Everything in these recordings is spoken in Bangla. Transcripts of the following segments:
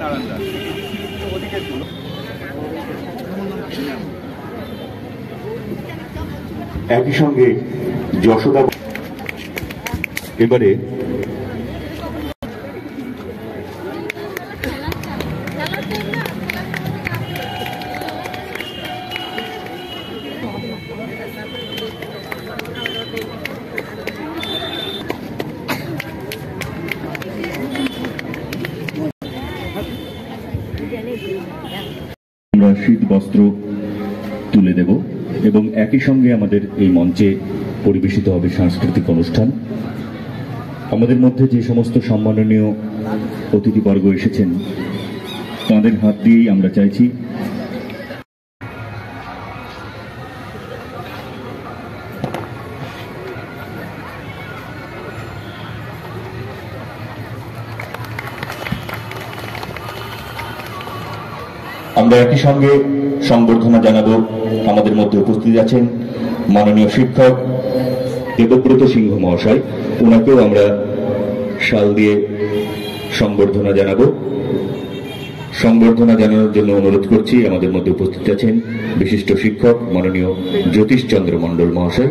নারায়ণ দাস ওদিকে একই সঙ্গে যশোদা এবারে আমরা শীত বস্ত্র তুলে দেব এবং একই সঙ্গে আমাদের এই মঞ্চে পরিবেশিত হবে সাংস্কৃতিক অনুষ্ঠান। আমাদের মধ্যে যে সমস্ত সম্মাননীয় অতিথিবর্গ এসেছেন তাদের হাত দিয়েই আমরা চাইছি আমরা একই সঙ্গে সংবর্ধনা জানাবো। আমাদের মধ্যে উপস্থিত আছেন মাননীয় শিক্ষক দেবব্রত সিংহ মহাশয়, ওনাকেও আমরা শাল দিয়ে সংবর্ধনা জানাবো। সংবর্ধনা জানানোর জন্য অনুরোধ করছি আমাদের মধ্যে উপস্থিত আছেন বিশিষ্ট শিক্ষক মাননীয় জ্যোতিষ চন্দ্র মণ্ডল মহাশয়।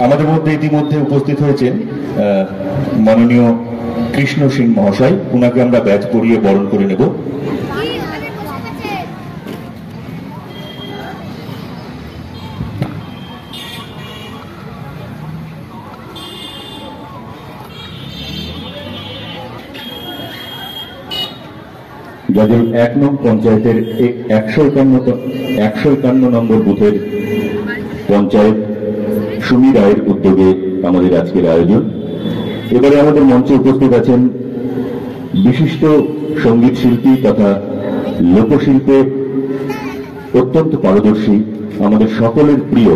আমাদের মধ্যে ইতিমধ্যে উপস্থিত হয়েছেন মাননীয় কৃষ্ণ সিং মহাশয়, ওনাকে আমরা ব্যাচ পরিয়ে বরণ করে নেব। যাদের 1 নং পঞ্চায়েতের 151 নম্বর বুথের পঞ্চায়েত সুমি রায়ের উদ্যোগে আমাদের আজকের আয়োজন। এবারে আমাদের মঞ্চে উপস্থিত আছেন বিশিষ্ট সঙ্গীত শিল্পী তথা লোকশিল্পে অত্যন্ত পারদর্শী আমাদের সকলের প্রিয়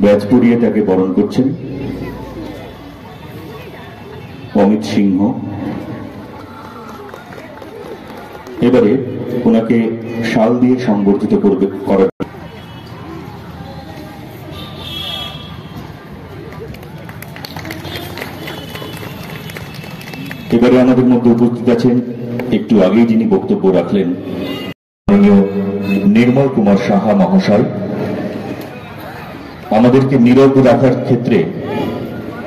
ব্যাচ পরিয়ে তাকে বরণ করছেন অমিত সিংহ। এবারে ওনাকে শাল দিয়ে সংবর্ধিত করার এবারে আমাদের মধ্যে উপস্থিত আছেন একটু আগেই যিনি বক্তব্য রাখলেন মাননীয় নির্মল কুমার সাহা মহাশয়। আমাদেরকে নীরব রাখার ক্ষেত্রে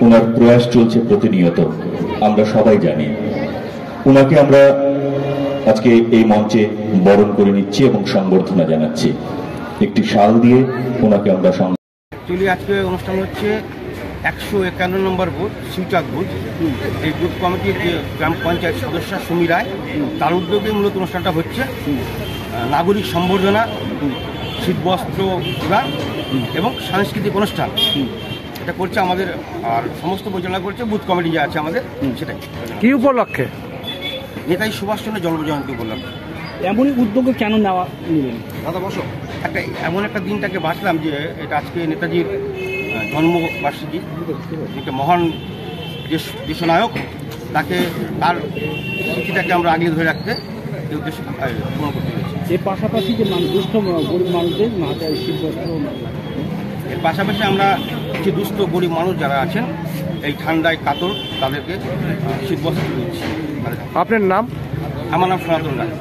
ওনার প্রয়াস চলছে প্রতিনিয়ত, আমরা সবাই জানি। ওনাকে আমরা আজকে এই মঞ্চে বরণ করে নিচ্ছি এবং সংবর্ধনা জানাচ্ছি। একটি শাল দিয়ে ওনাকে আমরা আজকে অনুষ্ঠান হচ্ছে 151 নম্বর বুথ শিউচাক বুথ। এই বুথ কমিটির যে গ্রাম পঞ্চায়েত সদস্য সুমি রায়, তার উদ্যোগে মূলত অনুষ্ঠানটা হচ্ছে। নাগরিক সম্বর্ধনা, শীতবস্ত্র প্রদান এবং সাংস্কৃতিক অনুষ্ঠান এটা করছে আমাদের, আর সমস্ত পরিচালনা করছে বুথ কমিটি যা আছে আমাদের। সেটাই কি উপলক্ষে? নেতাজি সুভাষচন্দ্রের জন্মজয়ন্তী উপলক্ষে। এমনই উদ্যোগে কেন নেওয়া নিলেন দাদা? বসো। এমন একটা দিনটাকে বাঁচলাম যে এটা আজকে নেতাজির জন্মবার্ষিকী, একটা মহান দেশনায়ক, তাকে তার স্মৃতিটাকে আমরা আগিয়ে ধরে রাখতে এই উদ্দেশ্যে পূরণ করতে পেরেছি। এর পাশাপাশি যে দুস্থ গরিব মানুষদের মাথায় শীতবস্ত্র, এর পাশাপাশি আমরা কিছু দুস্থ গরিব মানুষ যারা আছেন এই ঠান্ডায় কাতর, তাদেরকে শীতবস্ত্র দিচ্ছি। আপনার নাম? আমার নাম সনাতন রায়।